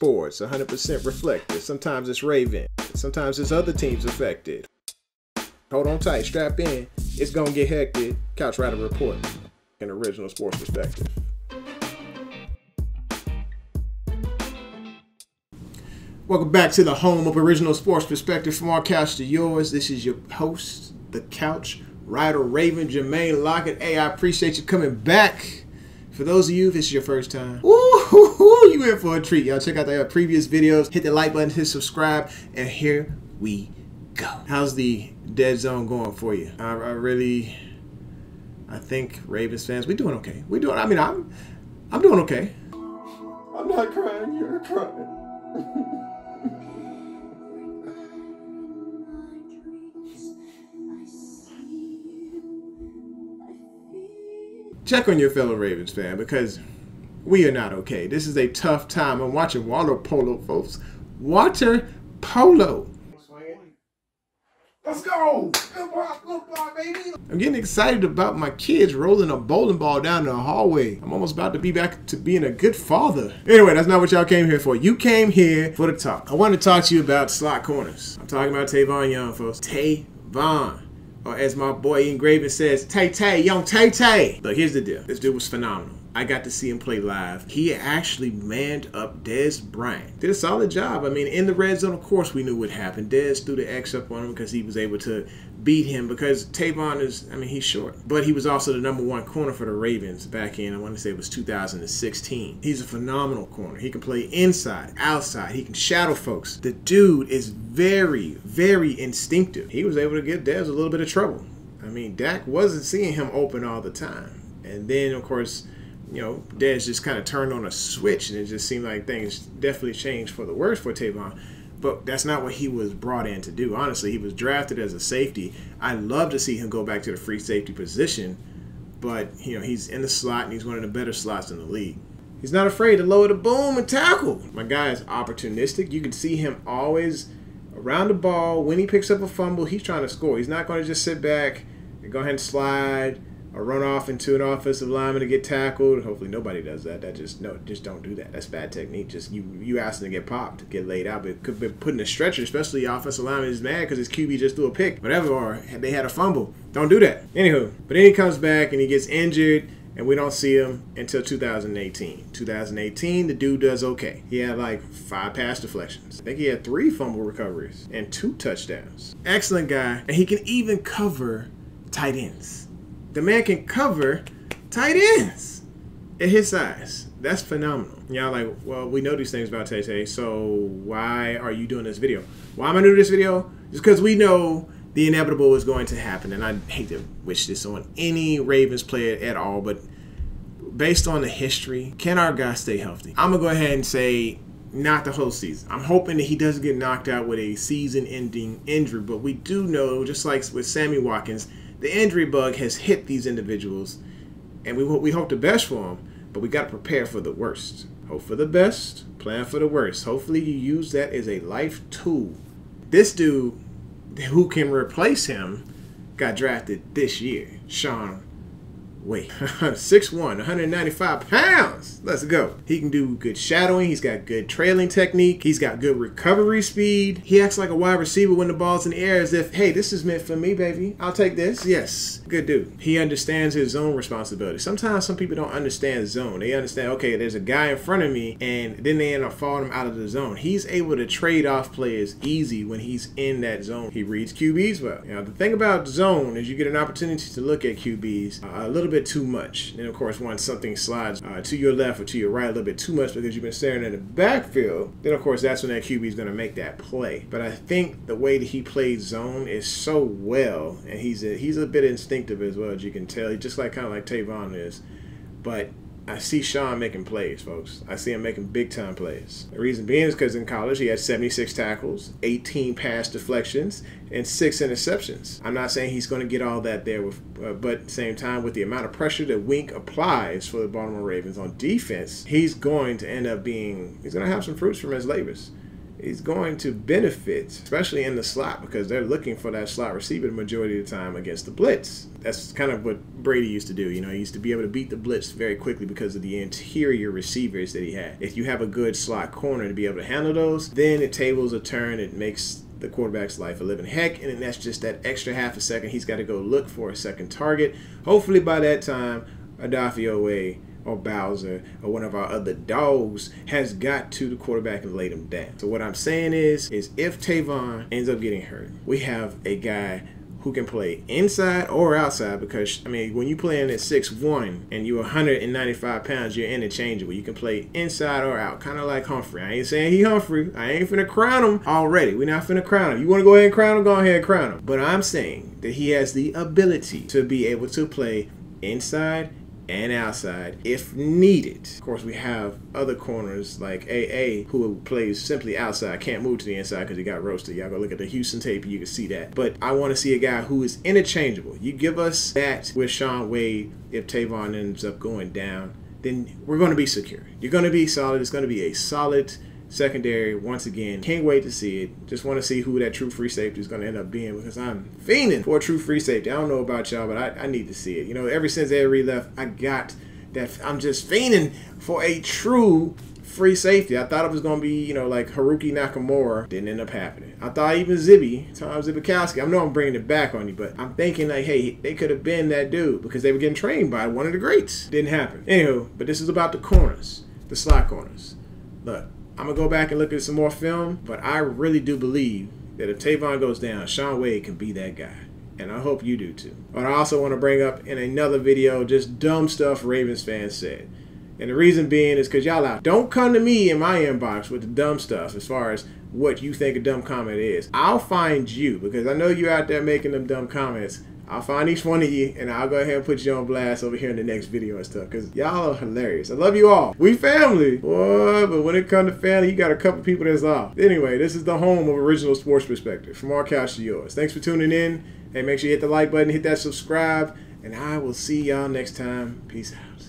sports, 100% reflective. Sometimes it's Raven. Sometimes it's other teams affected. Hold on tight, strap in. It's gonna get hectic. Couch Rider Report, an original sports perspective. Welcome back to the home of original sports perspective, from our couch to yours. This is your host, the Couch Rider Raven, Jermaine Lockett. Hey, I appreciate you coming back. For those of you, if this is your first time, you in for a treat. Y'all check out the previous videos, hit the like button, hit subscribe, and here we go. How's the dead zone going for you? I think Ravens fans, we're doing okay. I'm doing okay. I'm not crying, you're crying. Check on your fellow Ravens fan, because we are not okay. This is a tough time. I'm watching water polo, folks. Water polo. Let's go. Good block, baby. I'm getting excited about my kids rolling a bowling ball down the hallway. I'm almost about to be back to being a good father. Anyway, that's not what y'all came here for. You came here for the talk. I want to talk to you about slot corners. I'm talking about Tavon Young, folks. Tavon. Or as my boy Engraven says, Tay-Tay, young Tay-Tay. Look, here's the deal. This dude was phenomenal. I got to see him play live. He actually manned up Dez Bryant. Did a solid job. I mean, in the red zone, of course, we knew what happened. Dez threw the X up on him because he was able to beat him, because Tavon is, he's short. But he was also the #1 corner for the Ravens back in, I want to say it was 2016. He's a phenomenal corner. He can play inside, outside. He can shadow folks. The dude is very, very instinctive. He was able to give Dez a little bit of trouble. Dak wasn't seeing him open all the time. And then, of course, Dez just kind of turned on a switch, and it just seemed like things definitely changed for the worse for Tavon. But that's not what he was brought in to do. Honestly, he was drafted as a safety. I'd love to see him go back to the free safety position, but he's in the slot, and he's one of the better slots in the league. He's not afraid to lower the boom and tackle. My guy is opportunistic. You can see him always around the ball. When he picks up a fumble, he's trying to score. He's not going to just sit back and go ahead and slide or run off into an offensive lineman to get tackled. Hopefully nobody does that. Just don't do that. That's bad technique. Just you asking to get popped, to get laid out. But it could be put in a stretcher, especially the offensive lineman is mad because his QB just threw a pick, whatever, or they had a fumble. Don't do that. Anywho, but then he comes back and he gets injured, and we don't see him until 2018. 2018, the dude does okay. He had like 5 pass deflections. I think he had 3 fumble recoveries and 2 touchdowns. Excellent guy, and he can even cover tight ends. The man can cover tight ends at his size. That's phenomenal. Y'all like, well, we know these things about Tay-Tay, so why are you doing this video? Why am I doing this video? Just because we know the inevitable is going to happen, and I hate to wish this on any Ravens player at all, but based on the history, can our guy stay healthy? I'm going to go ahead and say not the whole season. I'm hoping that he doesn't get knocked out with a season-ending injury, but we do know, just like with Sammy Watkins, the injury bug has hit these individuals, and we hope the best for them, but we got to prepare for the worst. Hope for the best, plan for the worst. Hopefully you use that as a life tool. This dude who can replace him got drafted this year, Shaun. 6'1", 195 pounds. Let's go. He can do good shadowing. He's got good trailing technique. He's got good recovery speed. He acts like a wide receiver when the ball's in the air, as if, hey, this is meant for me, baby. I'll take this. Yes. Good dude. He understands his zone responsibility. Sometimes some people don't understand zone. They understand, okay, there's a guy in front of me, and then they end up falling out of the zone. He's able to trade off players easy when he's in that zone. He reads QBs well. Now, the thing about zone is you get an opportunity to look at QBs a little bit too much. And of course, once something slides to your left or to your right a little bit too much because you've been staring at the backfield, then of course that's when that QB is going to make that play. But I think the way that he plays zone is so well, and he's a bit instinctive as well, as you can tell. He's just kind of like Tavon is. But I see Shaun making plays, folks. I see him making big-time plays. The reason being is because in college he had 76 tackles, 18 pass deflections, and 6 interceptions. I'm not saying he's going to get all that there, but at the same time, with the amount of pressure that Wink applies for the Baltimore Ravens on defense, he's going to have some fruits from his labors. is going to benefit, especially in the slot, because they're looking for that slot receiver the majority of the time against the blitz. That's kind of what Brady used to do. You know, he used to be able to beat the blitz very quickly because of the interior receivers that he had. If you have a good slot corner to be able to handle those, then it tables a turn. It makes the quarterback's life a living heck, and then that's just that extra half a second. He's got to go look for a second target. Hopefully by that time, Odafe or Bowser or one of our other dogs has got to the quarterback and laid him down. So what I'm saying is if Tavon ends up getting hurt, we have a guy who can play inside or outside, because, I mean, when you play in at 6'1" and you're 195 pounds, you're interchangeable. You can play inside or out, kind of like Humphrey. I ain't saying he Humphrey. I ain't finna crown him already. We're not finna crown him. You want to go ahead and crown him? Go ahead and crown him. But I'm saying that he has the ability to be able to play inside and outside if needed. Of course, we have other corners like AA, who plays simply outside, can't move to the inside because he got roasted. Y'all go look at the Houston tape, you can see that. But I want to see a guy who is interchangeable. You give us that with Shaun Wade. If Tavon ends up going down, then we're going to be secure. You're going to be solid. It's going to be a solid secondary once again. Can't wait to see it. Just want to see who that true free safety is going to end up being, because I'm fiending for a true free safety. I don't know about y'all, but I need to see it. You know, ever since Avery left, I got that. I'm just fiending for a true free safety. I thought it was going to be, you know, like Haruki Nakamura. Didn't end up happening. I thought even Tom Zibikowski. I know I'm bringing it back on you, but I'm thinking like, hey, they could have been that dude because they were getting trained by one of the greats. Didn't happen. Anywho, but this is about the corners, the slot corners. Look, I'm going to go back and look at some more film, but I really do believe that if Tavon goes down, Shaun Wade can be that guy. And I hope you do too. But I also want to bring up in another video just dumb stuff Ravens fans said. And the reason being is because y'all out. Don't come to me in my inbox with the dumb stuff as far as what you think a dumb comment is. I'll find you, because I know you're out there making them dumb comments. I'll find each one of you, and I'll go ahead and put you on blast over here in the next video and stuff, because y'all are hilarious. I love you all. We family. Boy, but when it comes to family, you got a couple people that's off. Anyway, this is the home of Original Sports Perspective. From our couch to yours. Thanks for tuning in. Hey, make sure you hit the like button, hit that subscribe, and I will see y'all next time. Peace out.